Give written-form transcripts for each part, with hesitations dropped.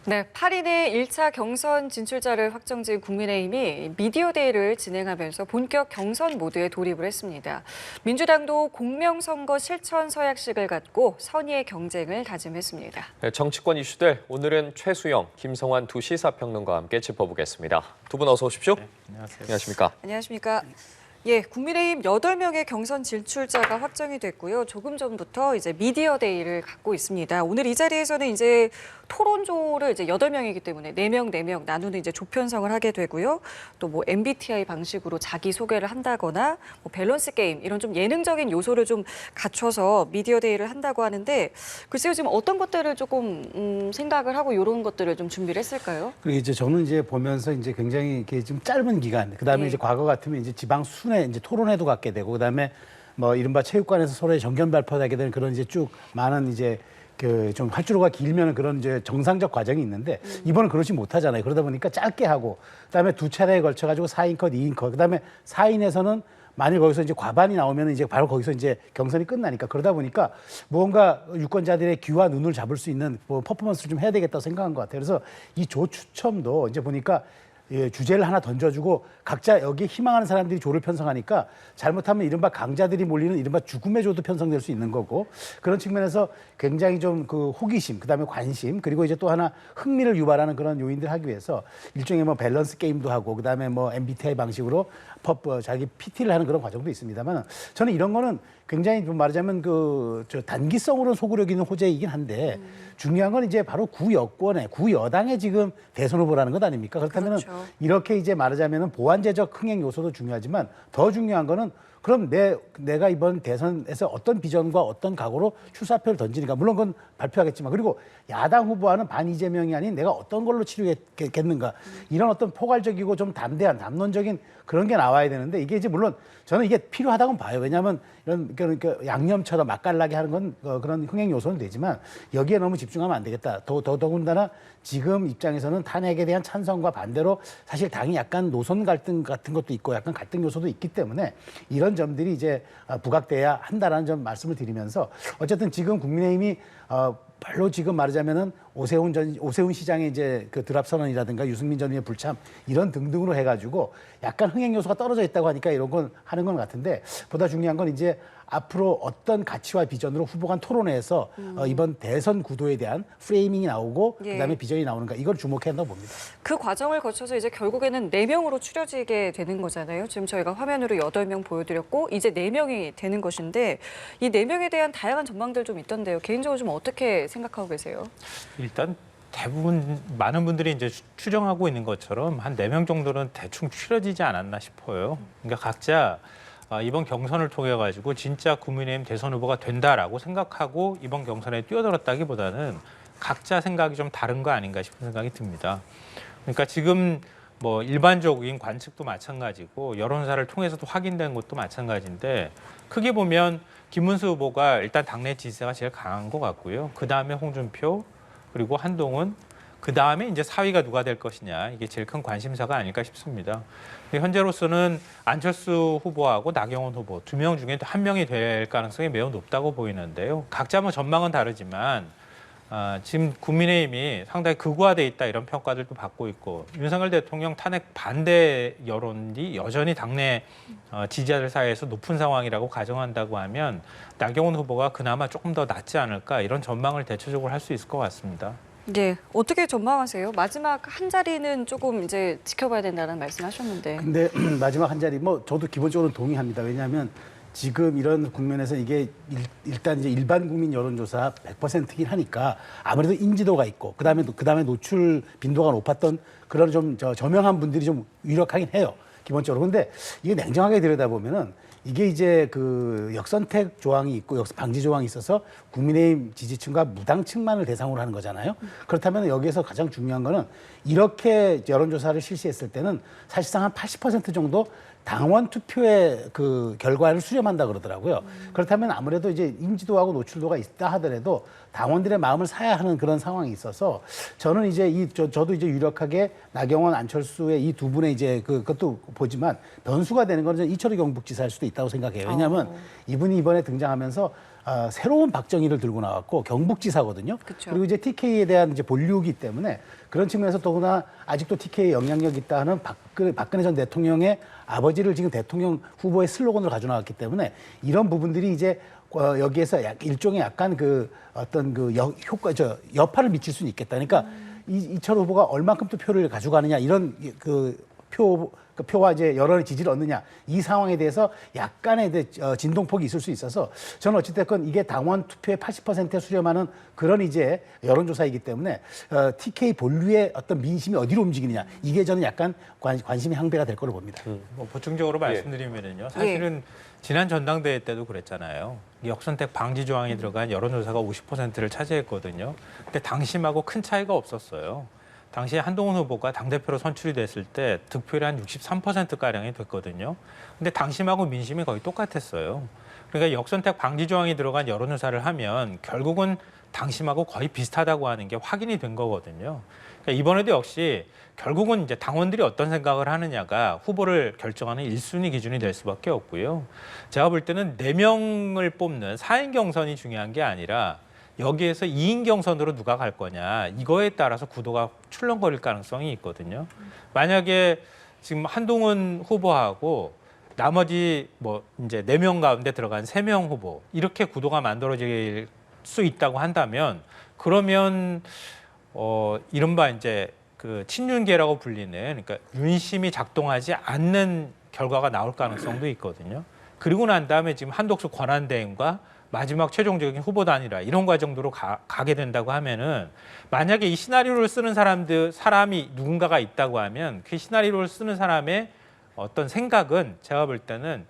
네, 8인의 1차 경선 진출자를 확정지은 국민의힘이 미디어데이를 진행하면서 본격 경선 모드에 돌입을 했습니다. 민주당도 공명선거 실천 서약식을 갖고 선의의 경쟁을 다짐했습니다. 네, 정치권 이슈들 오늘은 최수영, 김성환 두 시사평론가와 함께 짚어보겠습니다. 두 분 어서 오십시오. 네, 안녕하세요. 안녕하십니까. 안녕하십니까. 예, 국민의힘 8명의 경선 진출자가 확정이 됐고요. 조금 전부터 이제 미디어데이를 갖고 있습니다. 오늘 이 자리에서는 이제 토론조를 이제 8명이기 때문에 4명 나누는 이제 조편성을 하게 되고요. 또 뭐 MBTI 방식으로 자기 소개를 한다거나 뭐 밸런스 게임 이런 좀 예능적인 요소를 좀 갖춰서 미디어데이를 한다고 하는데 글쎄요, 지금 어떤 것들을 조금 생각을 하고 이런 것들을 좀 준비를 했을까요? 그리고 이제 저는 이제 보면서 이제 굉장히 이렇게 좀 짧은 기간, 그다음에 예. 이제 과거 같으면 이제 지방 순회 이제 토론회도 갖게 되고, 그다음에 뭐 이른바 체육관에서 서로의 정견 발표하게 되는 그런 이제 쭉 많은 이제 그 좀 활주로가 길면 그런 이제 정상적 과정이 있는데 이번은 그렇지 못하잖아요. 그러다 보니까 짧게 하고, 그다음에 두 차례에 걸쳐 가지고 4인 컷, 2인 컷, 그다음에 4인에서는 만일 거기서 이제 과반이 나오면 이제 바로 거기서 이제 경선이 끝나니까, 그러다 보니까 무언가 유권자들의 귀와 눈을 잡을 수 있는 뭐 퍼포먼스를 좀 해야 되겠다고 생각한 것 같아요. 그래서 이 조 추첨도 이제 보니까 예, 주제를 하나 던져주고 각자 여기에 희망하는 사람들이 조를 편성하니까 잘못하면 이른바 강자들이 몰리는 이른바 죽음의 조도 편성될 수 있는 거고, 그런 측면에서 굉장히 좀 그 호기심, 그다음에 관심, 그리고 이제 또 하나 흥미를 유발하는 그런 요인들 하기 위해서 일종의 뭐 밸런스 게임도 하고, 그다음에 뭐 MBTI 방식으로 자기 PT를 하는 그런 과정도 있습니다만, 저는 이런 거는 굉장히 좀 말하자면 저 단기성으로 소구력 있는 호재이긴 한데 중요한 건 이제 바로 구여당의 지금 대선 후보라는 것 아닙니까? 그렇다면 그렇죠. 이렇게 이제 말하자면 보완제적 흥행 요소도 중요하지만 더 중요한 거는 그럼 내가 이번 대선에서 어떤 비전과 어떤 각오로 출사표를 던지니까, 물론 그건 발표하겠지만, 그리고 야당 후보와는 반 이재명이 아닌 내가 어떤 걸로 치르겠는가, 이런 어떤 포괄적이고 좀 담대한 담론적인 그런 게 나와야 되는데, 이게 이제 물론 저는 이게 필요하다고 봐요. 왜냐하면 이런 그러니까 양념처럼 맛깔나게 하는 건 그런 흥행 요소는 되지만 여기에 너무 집중하면 안 되겠다. 더군다나 지금 입장에서는 탄핵에 대한 찬성과 반대로 사실 당이 약간 노선 갈등 같은 것도 있고 약간 갈등 요소도 있기 때문에 이런 점들이 이제 부각돼야 한다라는 점 말씀을 드리면서, 어쨌든 지금 국민의힘이 별로 지금 말하자면은 오세훈 시장의 이제 그 드랍 선언이라든가 유승민 전 의원의 불참 이런 등등으로 해가지고 약간 흥행 요소가 떨어져 있다고 하니까 이런 건 하는 건 같은데, 보다 중요한 건 이제 앞으로 어떤 가치와 비전으로 후보 간 토론회에서 이번 대선 구도에 대한 프레이밍이 나오고 예. 그다음에 비전이 나오는가, 이걸 주목해야 한다고 봅니다. 그 과정을 거쳐서 이제 결국에는 4명으로 추려지게 되는 거잖아요. 지금 저희가 화면으로 8명 보여드렸고 이제 4명이 되는 것인데, 이 4명에 대한 다양한 전망들 좀 있던데요. 개인적으로 좀 어떻게 생각하고 계세요? 일단 대부분 많은 분들이 이제 추정하고 있는 것처럼 한 4명 정도는 대충 추려지지 않았나 싶어요. 그러니까 각자 이번 경선을 통해 가지고 진짜 국민의힘 대선 후보가 된다라고 생각하고 이번 경선에 뛰어들었다기보다는 각자 생각이 좀 다른 거 아닌가 싶은 생각이 듭니다. 그러니까 지금 뭐 일반적인 관측도 마찬가지고 여론사를 통해서도 확인된 것도 마찬가지인데, 크게 보면 김문수 후보가 일단 당내 지지세가 제일 강한 것 같고요. 그 다음에 홍준표, 그리고 한동훈, 그 다음에 이제 4위가 누가 될 것이냐, 이게 제일 큰 관심사가 아닐까 싶습니다. 근데 현재로서는 안철수 후보하고 나경원 후보 2명 중에 1명이 될 가능성이 매우 높다고 보이는데요. 각자 뭐 전망은 다르지만 지금 국민의힘이 상당히 극우화돼 있다, 이런 평가들도 받고 있고, 윤석열 대통령 탄핵 반대 여론이 여전히 당내 지지자들 사이에서 높은 상황이라고 가정한다고 하면 나경원 후보가 그나마 조금 더 낫지 않을까, 이런 전망을 대체적으로 할 수 있을 것 같습니다. 네, 어떻게 전망하세요? 마지막 한 자리는 조금 이제 지켜봐야 된다는 말씀하셨는데. 근데 마지막 한 자리 뭐 저도 기본적으로 동의합니다. 왜냐하면 지금 이런 국면에서 이게 일단 이제 일반 국민 여론조사 100%긴 하니까 아무래도 인지도가 있고, 그다음에 노출 빈도가 높았던 그런 좀 저명한 분들이 좀 유력하긴 해요, 기본적으로. 근데 이게 냉정하게 들여다보면은 이게 이제 그 역선택 조항이 있고 방지 조항이 있어서 국민의힘 지지층과 무당층만을 대상으로 하는 거잖아요. 그렇다면 여기에서 가장 중요한 거는 이렇게 여론조사를 실시했을 때는 사실상 한 80% 정도 당원 투표의 그 결과를 수렴한다 그러더라고요. 그렇다면 아무래도 이제 인지도하고 노출도가 있다 하더라도 당원들의 마음을 사야 하는 그런 상황이 있어서, 저는 이제 저도 이제 유력하게 나경원, 안철수의 이 두 분의 이제 그것도 보지만 변수가 되는 건 이철우 경북지사일 수도 있다고 생각해요. 왜냐하면 이분이 이번에 등장하면서 새로운 박정희를 들고 나왔고 경북지사거든요. 그쵸. 그리고 이제 TK에 대한 이제 본류이기 때문에 그런 측면에서 더구나 아직도 TK에 영향력이 있다 하는 박근혜 전 대통령의 아버지를 지금 대통령 후보의 슬로건으로 가져나왔기 때문에 이런 부분들이 이제 여기에서 일종의 약간 그 어떤 그 여파를 미칠 수는 있겠다. 그러니까 이철 후보가 얼만큼 투표를 가져가느냐 이런 그 표와 이제 여론의 지지를 얻느냐 이 상황에 대해서 약간의 진동폭이 있을 수 있어서 저는 어찌됐건 이게 당원 투표의 80%에 수렴하는 그런 이제 여론조사이기 때문에 TK 본류의 어떤 민심이 어디로 움직이느냐 이게 저는 약간 관심의 항배가 될 거로 봅니다. 뭐 보충적으로 말씀드리면요. 사실은 지난 전당대회 때도 그랬잖아요. 역선택 방지 조항이 들어간 여론조사가 50%를 차지했거든요. 근데 당심하고 큰 차이가 없었어요. 당시에 한동훈 후보가 당대표로 선출이 됐을 때 득표율이 한 63%가량이 됐거든요. 근데 당심하고 민심이 거의 똑같았어요. 그러니까 역선택 방지 조항이 들어간 여론조사를 하면 결국은 당심하고 거의 비슷하다고 하는 게 확인이 된 거거든요. 그러니까 이번에도 역시 결국은 이제 당원들이 어떤 생각을 하느냐가 후보를 결정하는 1순위 기준이 될 수밖에 없고요. 제가 볼 때는 4명을 뽑는 4인 경선이 중요한 게 아니라 여기에서 2인 경선으로 누가 갈 거냐 이거에 따라서 구도가 출렁거릴 가능성이 있거든요. 만약에 지금 한동훈 후보하고 나머지 뭐 이제 4명 가운데 들어간 3명 후보 이렇게 구도가 만들어질 수 있다고 한다면 그러면 이른바 이제 그 친윤계라고 불리는 그러니까 윤심이 작동하지 않는 결과가 나올 가능성도 있거든요. 그리고 난 다음에 지금 한독수 권한대행과 마지막 최종적인 후보 단일화 이런 과정으로 가게 된다고 하면은 만약에 이 시나리오를 쓰는 사람이 누군가가 있다고 하면 그 시나리오를 쓰는 사람의 어떤 생각은 제가 볼 때는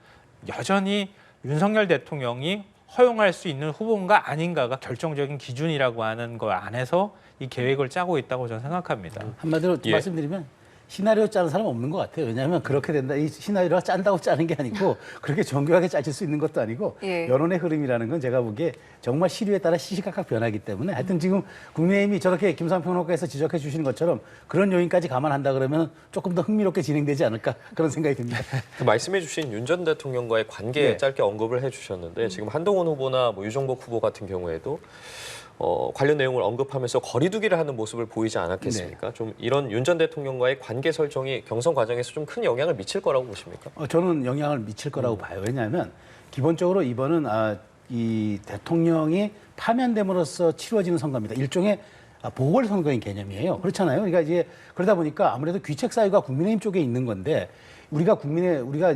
여전히 윤석열 대통령이 허용할 수 있는 후보인가 아닌가가 결정적인 기준이라고 하는 거 안에서 이 계획을 짜고 있다고 저는 생각합니다. 한마디로 말씀드리면 시나리오 짜는 사람 없는 것 같아요. 왜냐하면 그렇게 된다. 이 시나리오가 짠다고 짜는 게 아니고 그렇게 정교하게 짜질 수 있는 것도 아니고 여론의 흐름이라는 건 제가 보기에 정말 시류에 따라 시시각각 변하기 때문에 하여튼 지금 국민의힘이 저렇게 김상평 평론가에서 지적해 주시는 것처럼 그런 요인까지 감안한다 그러면 조금 더 흥미롭게 진행되지 않을까 그런 생각이 듭니다. 그 말씀해 주신 윤 전 대통령과의 관계 짧게 언급을 해주셨는데 지금 한동훈 후보나 뭐 유정복 후보 같은 경우에도 관련 내용을 언급하면서 거리두기를 하는 모습을 보이지 않았겠습니까? 좀 이런 윤 전 대통령과의 관계 설정이 경선 과정에서 좀 큰 영향을 미칠 거라고 보십니까? 저는 영향을 미칠 거라고 봐요. 왜냐하면 기본적으로 이번은 이 대통령이 파면됨으로써 치러지는 선거입니다. 일종의 보궐선거인 개념이에요. 그렇잖아요. 그러니까 이제 그러다 보니까 아무래도 귀책 사유가 국민의힘 쪽에 있는 건데 우리가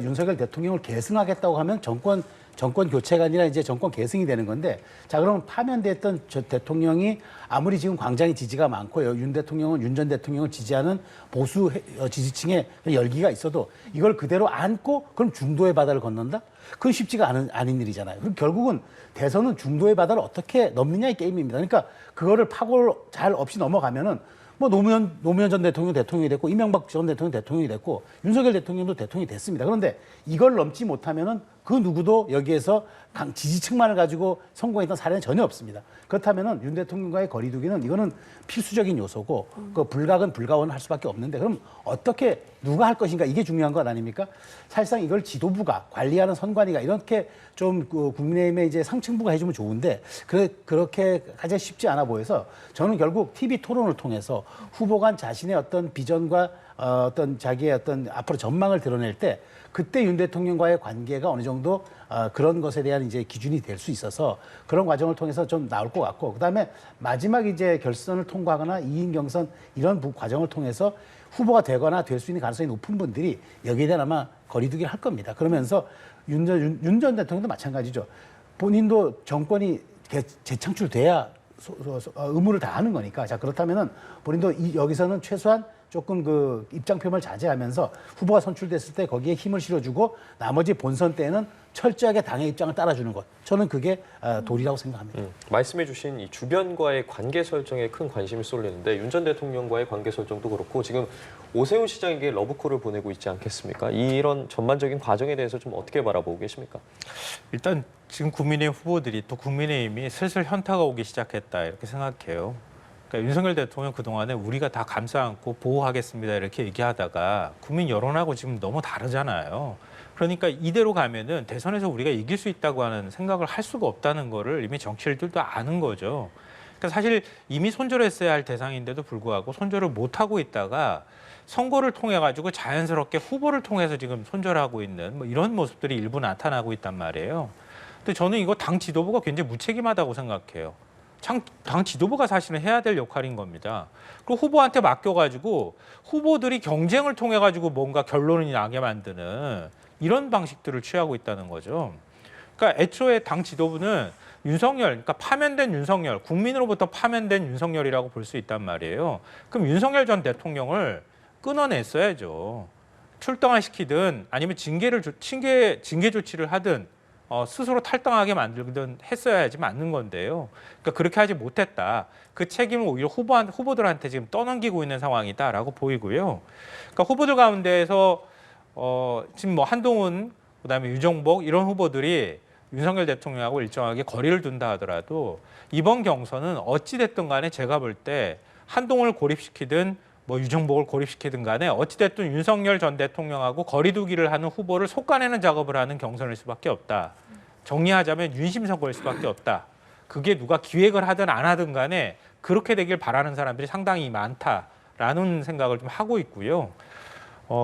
윤석열 대통령을 계승하겠다고 하면 정권 교체가 아니라 이제 정권 계승이 되는 건데 자 그러면 파면됐던 저 대통령이 아무리 지금 광장의 지지가 많고 윤 전 대통령을 지지하는 보수 지지층의 열기가 있어도 이걸 그대로 안고 그럼 중도의 바다를 건넌다? 그건 쉽지가 않은 일이잖아요. 그럼 결국은 대선은 중도의 바다를 어떻게 넘느냐의 게임입니다. 그러니까 그거를 파고 잘 없이 넘어가면은 뭐 노무현 전 대통령이 됐고 이명박 전 대통령이 됐고 윤석열 대통령도 대통령이 됐습니다. 그런데 이걸 넘지 못하면은 그 누구도 여기에서 지지층만을 가지고 성공했던 사례는 전혀 없습니다. 그렇다면은 윤 대통령과의 거리두기는 이거는 필수적인 요소고 그 불가근 불가원을 할 수밖에 없는데 그럼 어떻게 누가 할 것인가 이게 중요한 것 아닙니까? 사실상 이걸 지도부가 관리하는 선관위가 이렇게 좀 국민의힘의 이제 상층부가 해주면 좋은데 그렇게 가장 쉽지 않아 보여서 저는 결국 TV 토론을 통해서 후보 간 자신의 어떤 비전과 어떤 자기의 어떤 앞으로 전망을 드러낼 때 그때 윤 대통령과의 관계가 어느 정도 그런 것에 대한 이제 기준이 될 수 있어서 그런 과정을 통해서 좀 나올 것 같고 그다음에 마지막 이제 결선을 통과하거나 2인 경선 이런 과정을 통해서 후보가 되거나 될 수 있는 가능성이 높은 분들이 여기에 대한 아마 거리두기를 할 겁니다. 그러면서 윤 전 대통령도 마찬가지죠. 본인도 정권이 재창출돼야 의무를 다하는 거니까 자 그렇다면은 본인도 여기서는 최소한 조금 그 입장 표명을 자제하면서 후보가 선출됐을 때 거기에 힘을 실어주고 나머지 본선 때는 철저하게 당의 입장을 따라주는 것. 저는 그게 도리라고 생각합니다. 말씀해 주신 이 주변과의 관계 설정에 큰 관심이 쏠리는데 윤 전 대통령과의 관계 설정도 그렇고 지금 오세훈 시장에게 러브콜을 보내고 있지 않겠습니까? 이런 전반적인 과정에 대해서 좀 어떻게 바라보고 계십니까? 일단 지금 국민의힘 후보들이 또 국민의힘이 슬슬 현타가 오기 시작했다 이렇게 생각해요. 그러니까 윤석열 대통령 그동안에 우리가 다 감싸 안고 보호하겠습니다 이렇게 얘기하다가 국민 여론하고 지금 너무 다르잖아요. 그러니까 이대로 가면은 대선에서 우리가 이길 수 있다고 하는 생각을 할 수가 없다는 거를 이미 정치인들도 아는 거죠. 그러니까 사실 이미 손절했어야 할 대상인데도 불구하고 손절을 못 하고 있다가 선거를 통해 가지고 자연스럽게 후보를 통해서 지금 손절하고 있는 뭐 이런 모습들이 일부 나타나고 있단 말이에요. 근데 저는 이거 당 지도부가 굉장히 무책임하다고 생각해요. 당 지도부가 사실은 해야 될 역할인 겁니다. 그리고 후보한테 맡겨가지고 후보들이 경쟁을 통해 가지고 뭔가 결론이 나게 만드는 이런 방식들을 취하고 있다는 거죠. 그러니까 애초에 당 지도부는 윤석열, 그러니까 파면된 윤석열, 국민으로부터 파면된 윤석열이라고 볼 수 있단 말이에요. 그럼 윤석열 전 대통령을 끊어냈어야죠. 출당시키든 아니면 징계 조치를 하든 스스로 탈당하게 만들든 했어야지 맞는 건데요. 그러니까 그렇게 하지 못했다. 그 책임을 오히려 후보들한테 지금 떠넘기고 있는 상황이다라고 보이고요. 그러니까 후보들 가운데에서 지금 뭐 한동훈, 그다음에 유정복 이런 후보들이 윤석열 대통령하고 일정하게 거리를 둔다 하더라도 이번 경선은 어찌 됐든 간에 제가 볼 때 한동훈을 고립시키든 뭐 유정복을 고립시키든 간에 어찌 됐든 윤석열 전 대통령하고 거리두기를 하는 후보를 솎아내는 작업을 하는 경선일 수밖에 없다. 정리하자면 윤심 선거일 수밖에 없다. 그게 누가 기획을 하든 안 하든 간에 그렇게 되길 바라는 사람들이 상당히 많다라는 생각을 좀 하고 있고요.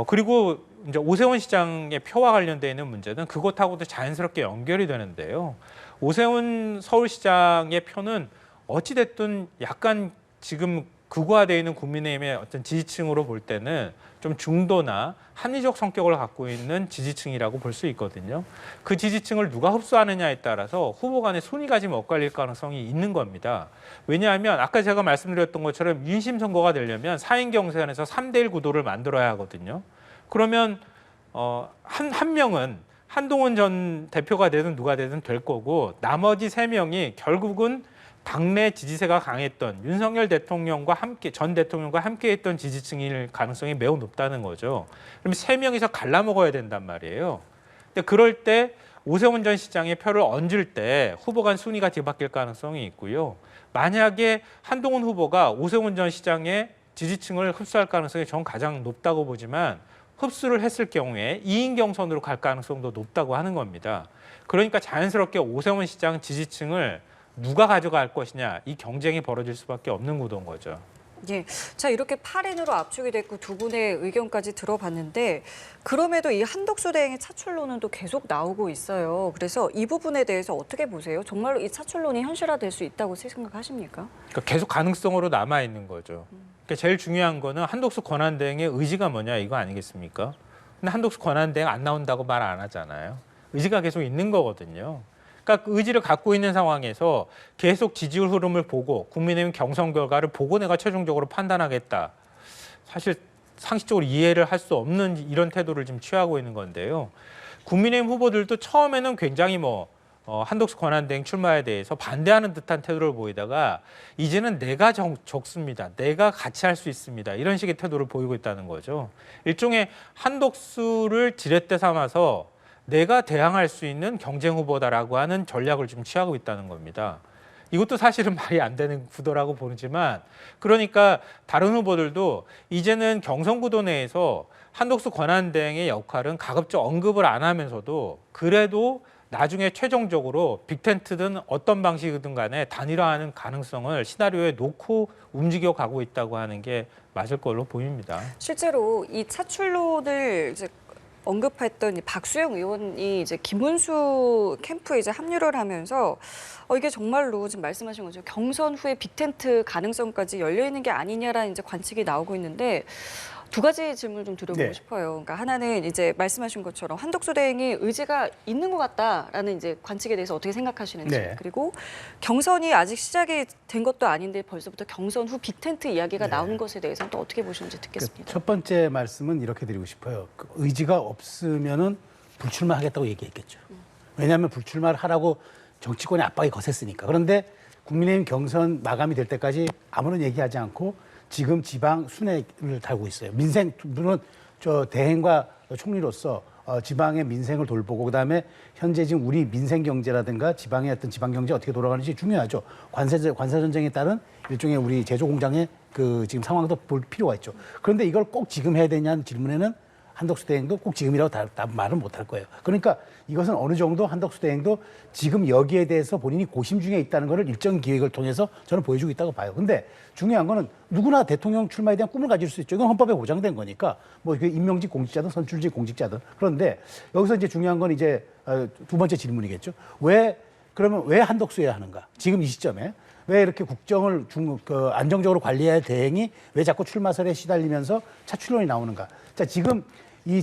그리고 이제 오세훈 시장의 표와 관련돼 있는 문제는 그것하고도 자연스럽게 연결이 되는데요. 오세훈 서울시장의 표는 어찌 됐든 약간 지금 극화되어 있는 국민의힘의 어떤 지지층으로 볼 때는 좀 중도나 합리적 성격을 갖고 있는 지지층이라고 볼 수 있거든요. 그 지지층을 누가 흡수하느냐에 따라서 후보 간의 순위가 지금 엇갈릴 가능성이 있는 겁니다. 왜냐하면 아까 제가 말씀드렸던 것처럼 윤심 선거가 되려면 4인 경선에서 3대1 구도를 만들어야 하거든요. 그러면 한 명은 한동훈 전 대표가 되든 누가 되든 될 거고 나머지 3명이 결국은 당내 지지세가 강했던 윤석열 대통령과 함께 전 대통령과 함께했던 지지층일 가능성이 매우 높다는 거죠. 그럼 3명이서 갈라먹어야 된단 말이에요. 근데 그럴 때 오세훈 전 시장의 표를 얹을 때 후보 간 순위가 뒤바뀔 가능성이 있고요. 만약에 한동훈 후보가 오세훈 전 시장의 지지층을 흡수할 가능성이 전 가장 높다고 보지만 흡수를 했을 경우에 2인 경선으로 갈 가능성도 높다고 하는 겁니다. 그러니까 자연스럽게 오세훈 시장 지지층을 누가 가져갈 것이냐 이 경쟁이 벌어질 수밖에 없는 구도인 거죠. 예, 자 이렇게 8인으로 압축이 됐고 두 분의 의견까지 들어봤는데 그럼에도 이 한덕수 대행의 차출론은 또 계속 나오고 있어요. 그래서 이 부분에 대해서 어떻게 보세요? 정말로 이 차출론이 현실화될 수 있다고 생각하십니까? 그러니까 계속 가능성으로 남아 있는 거죠. 그러니까 제일 중요한 거는 한덕수 권한대행의 의지가 뭐냐 이거 아니겠습니까? 근데 한덕수 권한대행 안 나온다고 말 안 하잖아요. 의지가 계속 있는 거거든요. 그러니까 그 의지를 갖고 있는 상황에서 계속 지지율 흐름을 보고 국민의힘 경선 결과를 보고 내가 최종적으로 판단하겠다. 사실 상식적으로 이해를 할 수 없는 이런 태도를 지금 취하고 있는 건데요. 국민의힘 후보들도 처음에는 굉장히 한덕수 권한대행 출마에 대해서 반대하는 듯한 태도를 보이다가 이제는 내가 적습니다. 내가 같이 할 수 있습니다. 이런 식의 태도를 보이고 있다는 거죠. 일종의 한덕수를 지렛대 삼아서 내가 대항할 수 있는 경쟁 후보다라고 하는 전략을 지금 취하고 있다는 겁니다. 이것도 사실은 말이 안 되는 구도라고 보지만 그러니까 다른 후보들도 이제는 경선 구도 내에서 한덕수 권한대행의 역할은 가급적 언급을 안 하면서도 그래도 나중에 최종적으로 빅텐트든 어떤 방식이든 간에 단일화하는 가능성을 시나리오에 놓고 움직여 가고 있다고 하는 게 맞을 걸로 보입니다. 실제로 이 차출론을 이제 언급했던 이 박수영 의원이 이제 김문수 캠프에 이제 합류를 하면서 이게 정말로 지금 말씀하신 것처럼 경선 후에 빅텐트 가능성까지 열려 있는 게 아니냐라는 이제 관측이 나오고 있는데 두 가지 질문을 좀 드려보고 네. 싶어요. 그러니까 하나는 이제 말씀하신 것처럼 한덕수 대행이 의지가 있는 것 같다라는 이제 관측에 대해서 어떻게 생각하시는지 네. 그리고 경선이 아직 시작이 된 것도 아닌데 벌써부터 경선 후 빅텐트 이야기가 나오는 것에 대해서는 또 어떻게 보시는지 듣겠습니다. 첫 번째 말씀은 이렇게 드리고 싶어요. 그 의지가 없으면은 불출마하겠다고 얘기했겠죠. 왜냐하면 불출마를 하라고 정치권의 압박이 거셌으니까. 그런데 국민의힘 경선 마감이 될 때까지 아무런 얘기하지 않고 지금 지방 순회를 달고 있어요. 민생, 물론 저 대행과 총리로서 지방의 민생을 돌보고 그다음에 현재 지금 우리 민생 경제라든가 지방의 어떤 지방 경제 어떻게 돌아가는지 중요하죠. 관세 전쟁에 따른 일종의 우리 제조 공장의 그 지금 상황도 볼 필요가 있죠. 그런데 이걸 꼭 지금 해야 되냐는 질문에는 한덕수 대행도 꼭 지금이라고 다 말은 못할 거예요. 그러니까 이것은 어느 정도 한덕수 대행도 지금 여기에 대해서 본인이 고심 중에 있다는 것을 일정 기획을 통해서 저는 보여주고 있다고 봐요. 근데 중요한 거는 누구나 대통령 출마에 대한 꿈을 가질 수 있죠. 이건 헌법에 보장된 거니까 뭐 임명직 공직자든 선출직 공직자든. 그런데 여기서 이제 중요한 건 이제 두 번째 질문이겠죠. 그러면 왜 한덕수여야 하는가? 지금 이 시점에 왜 이렇게 국정을 안정적으로 관리해야 할 대행이 왜 자꾸 출마설에 시달리면서 차출론이 나오는가? 자, 지금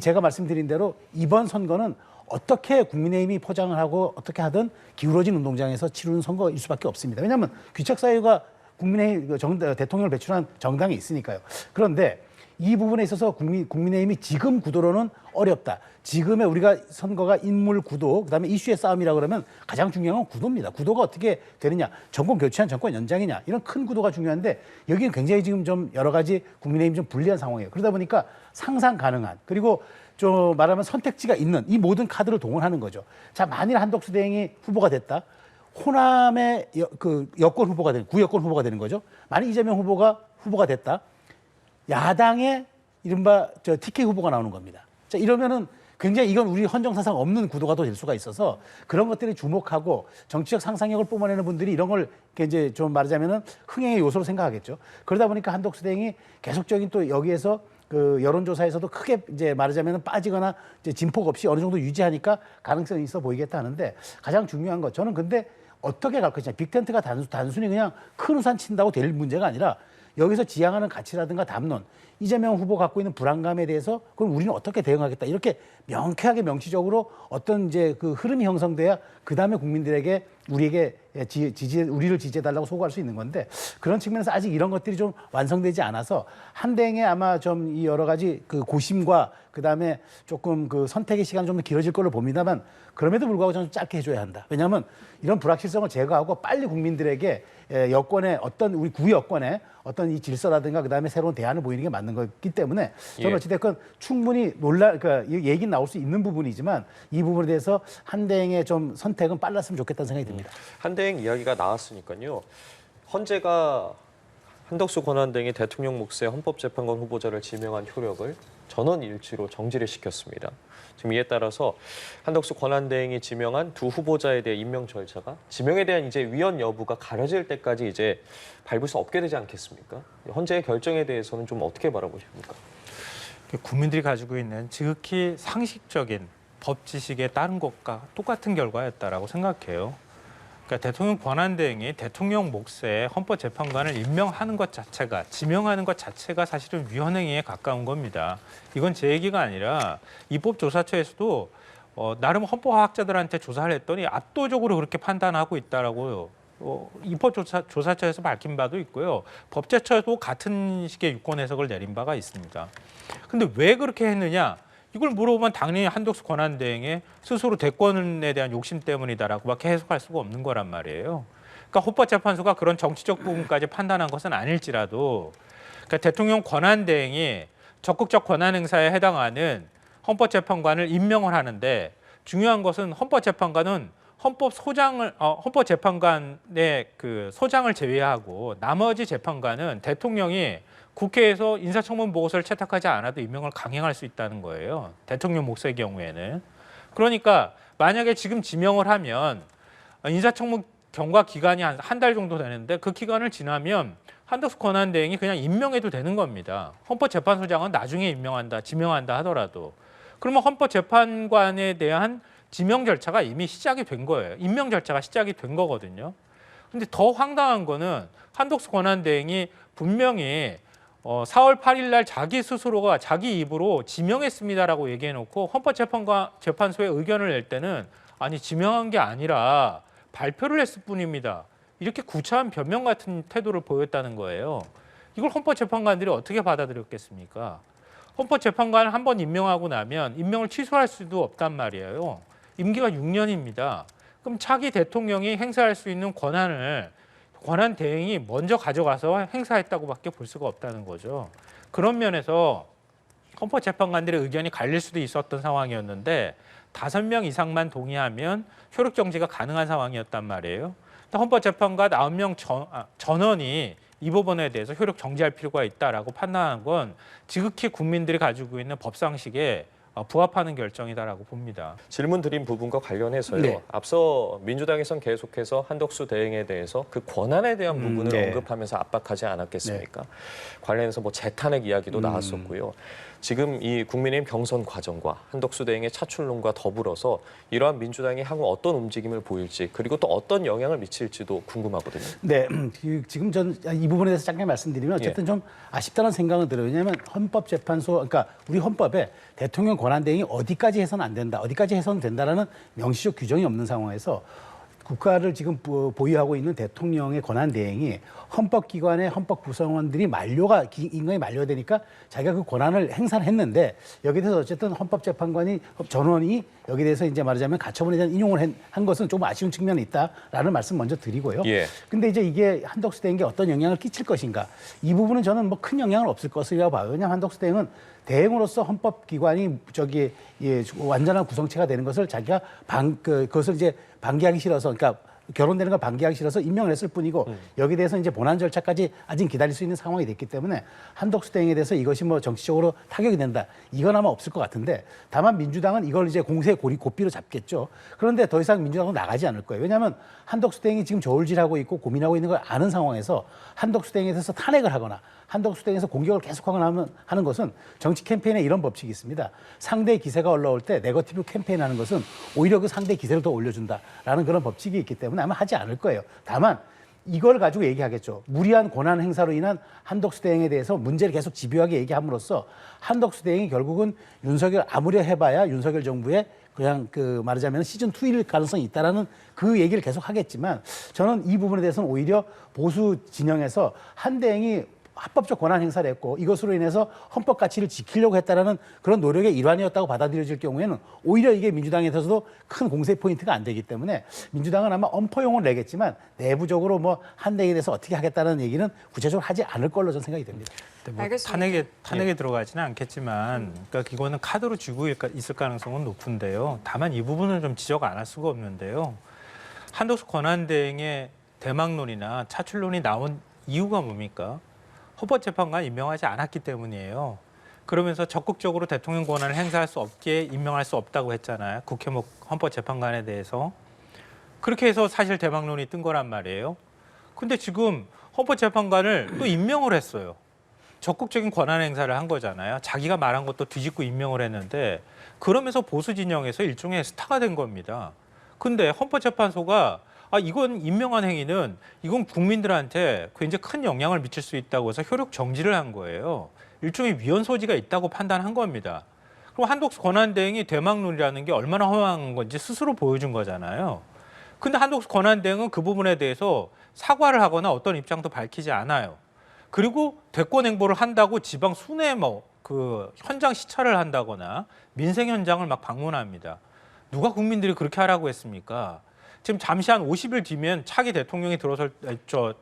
제가 말씀드린 대로 이번 선거는 어떻게 국민의힘이 포장을 하고 어떻게 하든 기울어진 운동장에서 치르는 선거일 수밖에 없습니다. 왜냐하면 귀책 사유가 국민의힘 대통령을 배출한 정당이 있으니까요. 그런데 이 부분에 있어서 국민의힘이 지금 구도로는 어렵다. 지금의 우리가 선거가 인물 구도, 그다음에 이슈의 싸움이라 그러면 가장 중요한 건 구도입니다. 구도가 어떻게 되느냐, 정권 교체한 정권 연장이냐, 이런 큰 구도가 중요한데 여기는 굉장히 지금 좀 여러 가지 국민의힘이 좀 불리한 상황이에요. 그러다 보니까 상상 가능한, 그리고 좀 말하면 선택지가 있는 이 모든 카드를 동원하는 거죠. 자, 만일 한덕수 대행이 후보가 됐다. 호남의 여권 후보가 되는, 구여권 후보가 되는 거죠. 만일 이재명 후보가 됐다. 야당의 이른바 TK 후보가 나오는 겁니다. 자, 이러면은 굉장히 이건 우리 헌정사상 없는 구도가 또 될 수가 있어서 그런 것들에 주목하고 정치적 상상력을 뿜어내는 분들이 이런 걸 이제 좀 말하자면은 흥행의 요소로 생각하겠죠. 그러다 보니까 한덕수 대행이 계속적인 또 여기에서 여론조사에서도 크게 이제 말하자면은 빠지거나 이제 진폭 없이 어느 정도 유지하니까 가능성이 있어 보이겠다 하는데 가장 중요한 거 저는 근데 어떻게 갈 것이냐. 빅텐트가 단순히 그냥 큰 우산 친다고 될 문제가 아니라 여기서 지향하는 가치라든가 담론, 이재명 후보 갖고 있는 불안감에 대해서 그럼 우리는 어떻게 대응하겠다. 이렇게 명쾌하게 명시적으로 어떤 이제 그 흐름이 형성돼야 그 다음에 국민들에게 우리를 지지해달라고 소구할 수 있는 건데 그런 측면에서 아직 이런 것들이 좀 완성되지 않아서 한대행에 아마 좀 이 여러 가지 그 고심과 그 다음에 조금 그 선택의 시간이 좀 더 길어질 걸로 봅니다만 그럼에도 불구하고 저는 짧게 해줘야 한다. 왜냐하면 이런 불확실성을 제거하고 빨리 국민들에게 여권의 어떤 우리 구여권의 어떤 이 질서라든가 그 다음에 새로운 대안을 보이는 게 맞는 거기 때문에 저는 어찌됐건 충분히 그러니까 얘기는 나올 수 있는 부분이지만 이 부분에 대해서 한대행의 좀 선택은 빨랐으면 좋겠다는 생각이 듭니다. 한대행 이야기가 나왔으니까요. 헌재가 한덕수 권한대행이 대통령 몫의 헌법재판관 후보자를 지명한 효력을 전원 일치로 정지를 시켰습니다. 지금 이에 따라서 한덕수 권한대행이 지명한 두 후보자에 대해 임명 절차가 지명에 대한 이제 위헌 여부가 가려질 때까지 이제 밟을 수 없게 되지 않겠습니까? 헌재의 결정에 대해서는 좀 어떻게 바라보십니까? 국민들이 가지고 있는 지극히 상식적인 법 지식에 따른 것과 똑같은 결과였다라고 생각해요. 그러니까 대통령 권한대행이 대통령 몫의 헌법재판관을 임명하는 것 자체가, 지명하는 것 자체가 사실은 위헌행위에 가까운 겁니다. 이건 제 얘기가 아니라 입법조사처에서도 나름 헌법학자들한테 조사를 했더니 압도적으로 그렇게 판단하고 있다라고 입법조사처에서 밝힌 바도 있고요. 법제처도 같은 식의 유권 해석을 내린 바가 있습니다. 근데 왜 그렇게 했느냐? 이걸 물어보면 당연히 한덕수 권한대행의 스스로 대권에 대한 욕심 때문이다라고밖에 해석할 수가 없는 거란 말이에요. 그러니까 헌법재판소가 그런 정치적 부분까지 판단한 것은 아닐지라도 그러니까 대통령 권한대행이 적극적 권한 행사에 해당하는 헌법재판관을 임명을 하는데 중요한 것은 헌법재판관은 헌법재판관의 그 소장을 제외하고 나머지 재판관은 대통령이 국회에서 인사청문 보고서를 채택하지 않아도 임명을 강행할 수 있다는 거예요. 대통령 몫의 경우에는. 그러니까 만약에 지금 지명을 하면 인사청문 경과 기간이 한 달 정도 되는데 그 기간을 지나면 한덕수 권한대행이 그냥 임명해도 되는 겁니다. 헌법재판소장은 나중에 지명한다 하더라도. 그러면 헌법재판관에 대한 지명 절차가 이미 시작이 된 거예요. 임명 절차가 시작이 된 거거든요. 근데 더 황당한 거는 한덕수 권한대행이 분명히 4월 8일 날 자기 스스로가 자기 입으로 지명했습니다라고 얘기해놓고 헌법재판소에 의견을 낼 때는 아니 지명한 게 아니라 발표를 했을 뿐입니다. 이렇게 구차한 변명 같은 태도를 보였다는 거예요. 이걸 헌법재판관들이 어떻게 받아들였겠습니까? 헌법재판관을 한 번 임명하고 나면 임명을 취소할 수도 없단 말이에요. 임기가 6년입니다. 그럼 차기 대통령이 행사할 수 있는 권한 대행이 먼저 가져가서 행사했다고밖에 볼 수가 없다는 거죠. 그런 면에서 헌법재판관들의 의견이 갈릴 수도 있었던 상황이었는데 5명 이상만 동의하면 효력 정지가 가능한 상황이었단 말이에요. 헌법재판관 9명 전원이 이 법원에 대해서 효력 정지할 필요가 있다라고 판단한 건 지극히 국민들이 가지고 있는 법상식에 부합하는 결정이다라고 봅니다. 질문 드린 부분과 관련해서요. 네. 앞서 민주당에선 계속해서 한덕수 대행에 대해서 그 권한에 대한 부분을 네. 언급하면서 압박하지 않았겠습니까? 관련해서 뭐 재탄핵 이야기도 나왔었고요. 지금 이 국민의힘 경선 과정과 한덕수 대행의 차출론과 더불어서 이러한 민주당이 향후 어떤 움직임을 보일지 그리고 또 어떤 영향을 미칠지도 궁금하거든요. 네, 지금 전 이 부분에 대해서 잠깐 말씀드리면 어쨌든 좀 아쉽다는 생각은 들어요. 왜냐하면 헌법재판소, 그러니까 우리 헌법에 대통령 권한 대행이 어디까지 해서는 안 된다, 어디까지 해서는 된다라는 명시적 규정이 없는 상황에서 국가를 지금 보유하고 있는 대통령의 권한 대행이 헌법기관의 헌법 구성원들이 임명이 만료되니까 자기가 그 권한을 행사를 했는데 여기에 대해서 어쨌든 헌법재판관이 전원이 여기에 대해서 이제 말하자면 가처분에 대한 인용을 한 것은 좀 아쉬운 측면이 있다라는 말씀 먼저 드리고요. 예. 근데 이제 이게 한덕수 대행에게 어떤 영향을 끼칠 것인가? 이 부분은 저는 뭐 큰 영향은 없을 것이라고 봐요. 왜냐하면 한덕수 대행은 대행으로서 헌법기관이 완전한 구성체가 되는 것을 자기가 그것을 이제 방기하기 싫어서, 그러니까 결혼되는 걸 방기하기 싫어서 임명을 했을 뿐이고 여기에 대해서 이제 본안 절차까지 아직 기다릴 수 있는 상황이 됐기 때문에 한덕수 대행에 대해서 이것이 뭐 정치적으로 타격이 된다, 이건 아마 없을 것 같은데, 다만 민주당은 이걸 이제 공세의 고삐로 잡겠죠. 그런데 더 이상 민주당은 나가지 않을 거예요. 왜냐하면 한덕수 대행이 지금 저울질하고 있고 고민하고 있는 걸 아는 상황에서 한덕수 대행에 대해서 탄핵을 하거나 한덕수 대행에서 공격을 계속하거나 하는 것은 정치 캠페인에 이런 법칙이 있습니다. 상대의 기세가 올라올 때 네거티브 캠페인하는 것은 오히려 그 상대의 기세를 더 올려준다라는 그런 법칙이 있기 때문에 아마 하지 않을 거예요. 다만 이걸 가지고 얘기하겠죠. 무리한 권한 행사로 인한 한덕수 대행에 대해서 문제를 계속 집요하게 얘기함으로써 한덕수 대행이 결국은 윤석열 아무리 해봐야 윤석열 정부의 그냥 말하자면 시즌 2일 가능성이 있다라는 그 얘기를 계속 하겠지만, 저는 이 부분에 대해서는 오히려 보수 진영에서 한 대행이 합법적 권한 행사를 했고 이것으로 인해서 헌법 가치를 지키려고 했다라는 그런 노력의 일환이었다고 받아들여질 경우에는 오히려 이게 민주당에서도 큰 공세 포인트가 안 되기 때문에 민주당은 아마 엄포용을 내겠지만 내부적으로 뭐 한대에 대해서 어떻게 하겠다는 얘기는 구체적으로 하지 않을 걸로 저는 생각이 됩니다. 뭐 알겠습니다. 탄핵에 들어가지는 않겠지만, 그러니까 이거는 카드로 쥐고 있을 가능성은 높은데요. 다만 이 부분은 좀 지적 안 할 수가 없는데요. 한덕수 권한대행의 대망론이나 차출론이 나온 이유가 뭡니까? 헌법재판관 임명하지 않았기 때문이에요. 그러면서 적극적으로 대통령 권한을 행사할 수 없게 임명할 수 없다고 했잖아요. 국회목 헌법재판관에 대해서. 그렇게 해서 사실 대망론이 뜬 거란 말이에요. 근데 지금 헌법재판관을 또 임명을 했어요. 적극적인 권한 행사를 한 거잖아요. 자기가 말한 것도 뒤집고 임명을 했는데, 그러면서 보수 진영에서 일종의 스타가 된 겁니다. 근데 헌법재판소가 이건 임명한 행위는 이건 국민들한테 굉장히 큰 영향을 미칠 수 있다고 해서 효력 정지를 한 거예요. 일종의 위헌 소지가 있다고 판단한 겁니다. 그럼 한덕수 권한대행이 대망론이라는 게 얼마나 허망한 건지 스스로 보여준 거잖아요. 근데 한덕수 권한대행은 그 부분에 대해서 사과를 하거나 어떤 입장도 밝히지 않아요. 그리고 대권 행보를 한다고 지방 순회 현장 시찰을 한다거나 민생 현장을 막 방문합니다. 누가 국민들이 그렇게 하라고 했습니까? 지금 잠시 한 50일 뒤면 차기 대통령이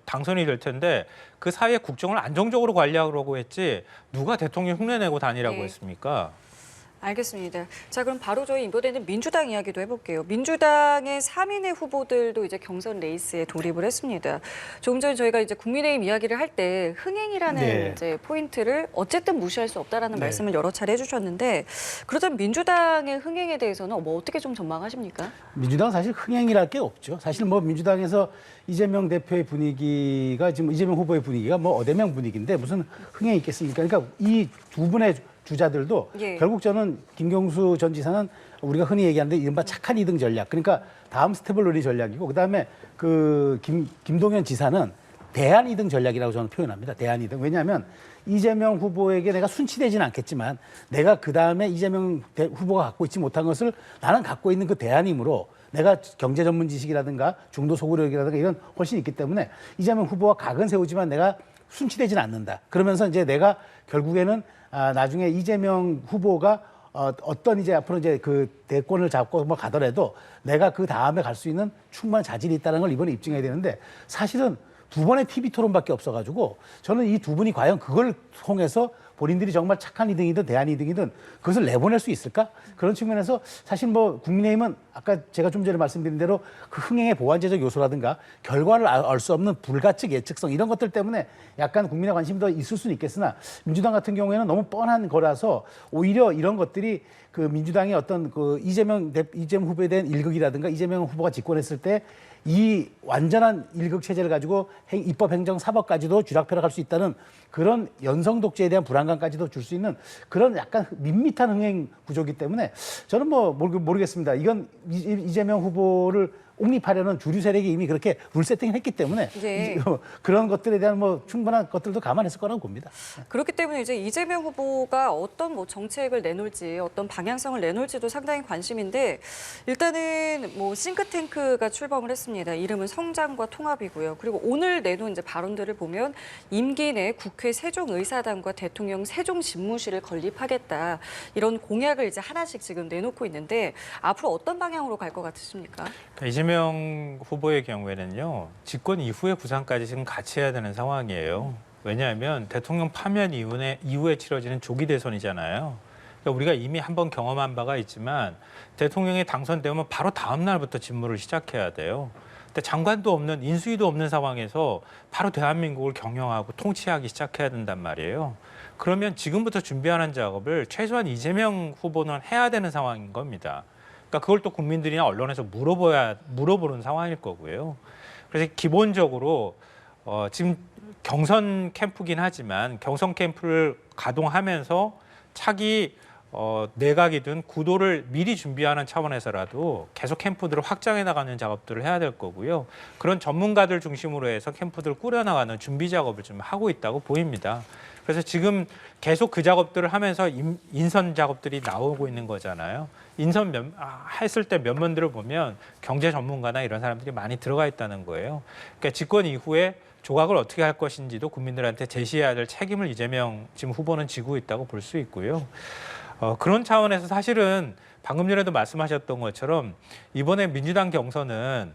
당선이 될 텐데 그 사이에 국정을 안정적으로 관리하려고 했지 누가 대통령 흉내내고 다니라고 했습니까? 알겠습니다. 자, 그럼 바로 저희 이번에는 민주당 이야기도 해볼게요. 민주당의 3인의 후보들도 이제 경선 레이스에 돌입을 했습니다. 조금 전에 저희가 이제 국민의힘 이야기를 할 때 흥행이라는 이제 포인트를 어쨌든 무시할 수 없다라는 말씀을 여러 차례 해주셨는데, 그렇다면 민주당의 흥행에 대해서는 뭐 어떻게 좀 전망하십니까? 민주당은 사실 흥행이랄 게 없죠. 사실 뭐 민주당에서 이재명 대표의 분위기가 지금 이재명 후보의 분위기가 뭐 어대명 분위기인데 무슨 흥행이 있겠습니까? 그러니까 이 두 분의 주자들도 결국 저는 김경수 전 지사는 우리가 흔히 얘기하는데 이른바 착한 2등 전략, 그러니까 다음 스텝을 노린 전략이고, 그다음에 김동연 지사는 대안 2등 전략이라고 저는 표현합니다. 대안 2등. 왜냐하면 이재명 후보에게 내가 순치되지는 않겠지만 내가 그다음에 이재명 후보가 갖고 있지 못한 것을 나는 갖고 있는 그 대안이므로 내가 경제 전문 지식이라든가 중도 소구력이라든가 이런 훨씬 있기 때문에 이재명 후보와 각은 세우지만 내가 순치되지는 않는다. 그러면서 이제 내가 결국에는 나중에 이재명 후보가 어떤 이제 앞으로 이제 그 대권을 잡고 뭐 가더라도 내가 그 다음에 갈 수 있는 충분한 자질이 있다는 걸 이번에 입증해야 되는데, 사실은 두 번의 TV 토론밖에 없어가지고 저는 이 두 분이 과연 그걸 통해서 본인들이 정말 착한 2등이든 대한 2등이든 그것을 내보낼 수 있을까? 그런 측면에서 사실 뭐 국민의힘은 아까 제가 좀 전에 말씀드린 대로 그 흥행의 보완제적 요소라든가 결과를 알 수 없는 불가측 예측성 이런 것들 때문에 약간 국민의 관심이 더 있을 수는 있겠으나 민주당 같은 경우에는 너무 뻔한 거라서 오히려 이런 것들이 그 민주당의 어떤 그 이재명 후보에 대한 일극이라든가 이재명 후보가 집권했을 때 이 완전한 일극 체제를 가지고 입법, 행정, 사법까지도 쥐락펴락할 수 있다는 그런 연성 독재에 대한 불안감까지도 줄 수 있는 그런 약간 밋밋한 흥행 구조이기 때문에 저는 뭐 모르겠습니다. 이건 이재명 후보를 옹립하려는 주류 세력이 이미 그렇게 룰 세팅을 했기 때문에 예. 그런 것들에 대한 뭐 충분한 것들도 감안했을 거라고 봅니다. 그렇기 때문에 이제 이재명 후보가 어떤 뭐 정책을 내놓을지 어떤 방향성을 내놓을지도 상당히 관심인데 일단은 뭐 싱크탱크가 출범을 했습니다. 이름은 성장과 통합이고요. 그리고 오늘 내놓은 이제 발언들을 보면 임기 내 국회 세종의사당과 대통령 세종집무실을 건립하겠다 이런 공약을 이제 하나씩 지금 내놓고 있는데 앞으로 어떤 방향으로 갈 것 같으십니까? 이재명 후보의 경우에는요, 집권 이후의 구상까지 지금 같이 해야 되는 상황이에요. 왜냐하면 대통령 파면 이후에 치러지는 조기 대선이잖아요. 그러니까 우리가 이미 한번 경험한 바가 있지만 대통령이 당선되면 바로 다음 날부터 직무를 시작해야 돼요. 근데 장관도 없는 인수위도 없는 상황에서 바로 대한민국을 경영하고 통치하기 시작해야 된단 말이에요. 그러면 지금부터 준비하는 작업을 최소한 이재명 후보는 해야 되는 상황인 겁니다. 그러니까 그걸 또 국민들이나 언론에서 물어보는 상황일 거고요. 그래서 기본적으로 지금 경선 캠프긴 하지만 경선 캠프를 가동하면서 차기 내각이든 구도를 미리 준비하는 차원에서라도 계속 캠프들을 확장해 나가는 작업들을 해야 될 거고요. 그런 전문가들 중심으로 해서 캠프들을 꾸려나가는 준비 작업을 좀 하고 있다고 보입니다. 그래서 지금 계속 그 작업들을 하면서 인선 작업들이 나오고 있는 거잖아요. 인선 했을 때 면면들을 보면 경제 전문가나 이런 사람들이 많이 들어가 있다는 거예요. 그러니까 집권 이후에 조각을 어떻게 할 것인지도 국민들한테 제시해야 될 책임을 이재명 지금 후보는 지고 있다고 볼 수 있고요. 그런 차원에서 사실은 방금 전에도 말씀하셨던 것처럼 이번에 민주당 경선은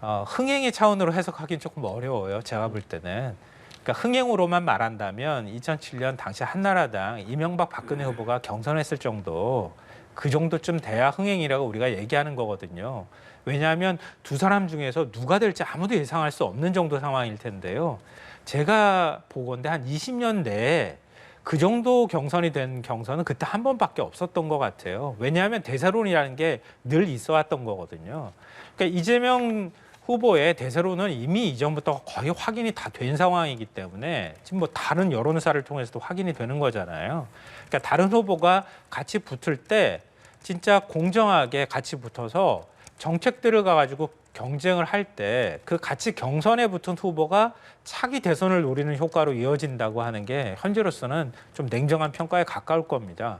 흥행의 차원으로 해석하기는 조금 어려워요. 제가 볼 때는. 그러니까 흥행으로만 말한다면 2007년 당시 한나라당 이명박 박근혜 후보가 경선했을 정도 그 정도쯤 돼야 흥행이라고 우리가 얘기하는 거거든요. 왜냐하면 두 사람 중에서 누가 될지 아무도 예상할 수 없는 정도 상황일 텐데요. 제가 보건대 한 20년 내에 그 정도 경선이 된 경선은 그때 한 번밖에 없었던 것 같아요. 왜냐하면 대세론이라는 게 늘 있어 왔던 거거든요. 그러니까 이재명 후보의 대세론은 이미 이전부터 거의 확인이 다 된 상황이기 때문에 지금 뭐 다른 여론조사를 통해서도 확인이 되는 거잖아요. 그러니까 다른 후보가 같이 붙을 때 진짜 공정하게 같이 붙어서 정책들을 가지고 경쟁을 할 때 그 같이 경선에 붙은 후보가 차기 대선을 노리는 효과로 이어진다고 하는 게 현재로서는 좀 냉정한 평가에 가까울 겁니다.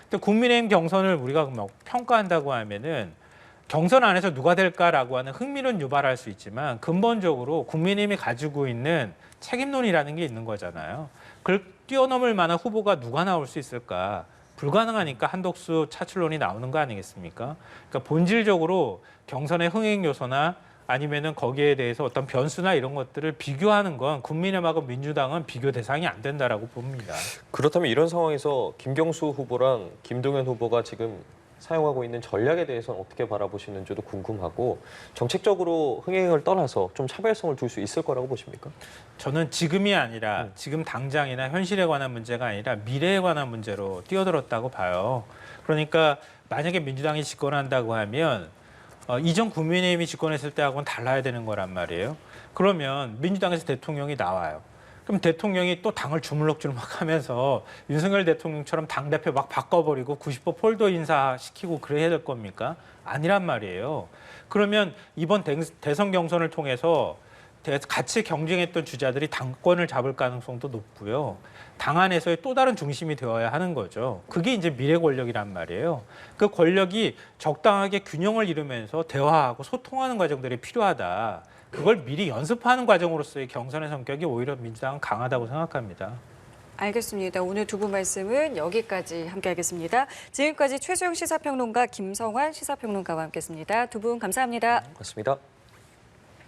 근데 국민의힘 경선을 우리가 막 평가한다고 하면은 경선 안에서 누가 될까라고 하는 흥미는 유발할 수 있지만 근본적으로 국민의힘이 가지고 있는 책임론이라는 게 있는 거잖아요. 그걸 뛰어넘을 만한 후보가 누가 나올 수 있을까? 불가능하니까 한독수 차출론이 나오는 거 아니겠습니까? 그러니까 본질적으로 경선의 흥행 요소나 아니면은 거기에 대해서 어떤 변수나 이런 것들을 비교하는 건 국민의힘하고 민주당은 비교 대상이 안 된다라고 봅니다. 그렇다면 이런 상황에서 김경수 후보랑 김동연 후보가 지금 사용하고 있는 전략에 대해서는 어떻게 바라보시는지도 궁금하고 정책적으로 흥행을 떠나서 좀 차별성을 둘 수 있을 거라고 보십니까? 저는 지금이 아니라 지금 당장이나 현실에 관한 문제가 아니라 미래에 관한 문제로 뛰어들었다고 봐요. 그러니까 만약에 민주당이 집권한다고 하면 이전 국민의힘이 집권했을 때하고는 달라야 되는 거란 말이에요. 그러면 민주당에서 대통령이 나와요. 그럼 대통령이 또 당을 주물럭주물럭 하면서 윤석열 대통령처럼 당대표 막 바꿔버리고 90% 폴더 인사시키고 그래야 될 겁니까? 아니란 말이에요. 그러면 이번 대선 경선을 통해서 같이 경쟁했던 주자들이 당권을 잡을 가능성도 높고요. 당 안에서의 또 다른 중심이 되어야 하는 거죠. 그게 이제 미래 권력이란 말이에요. 그 권력이 적당하게 균형을 이루면서 대화하고 소통하는 과정들이 필요하다. 그걸 미리 연습하는 과정으로서의 경선의 성격이 오히려 민주당은 강하다고 생각합니다. 알겠습니다. 오늘 두 분 말씀은 여기까지 함께하겠습니다. 지금까지 최수영 시사평론가, 김성환 시사평론가와 함께했습니다. 두 분 감사합니다. 고맙습니다.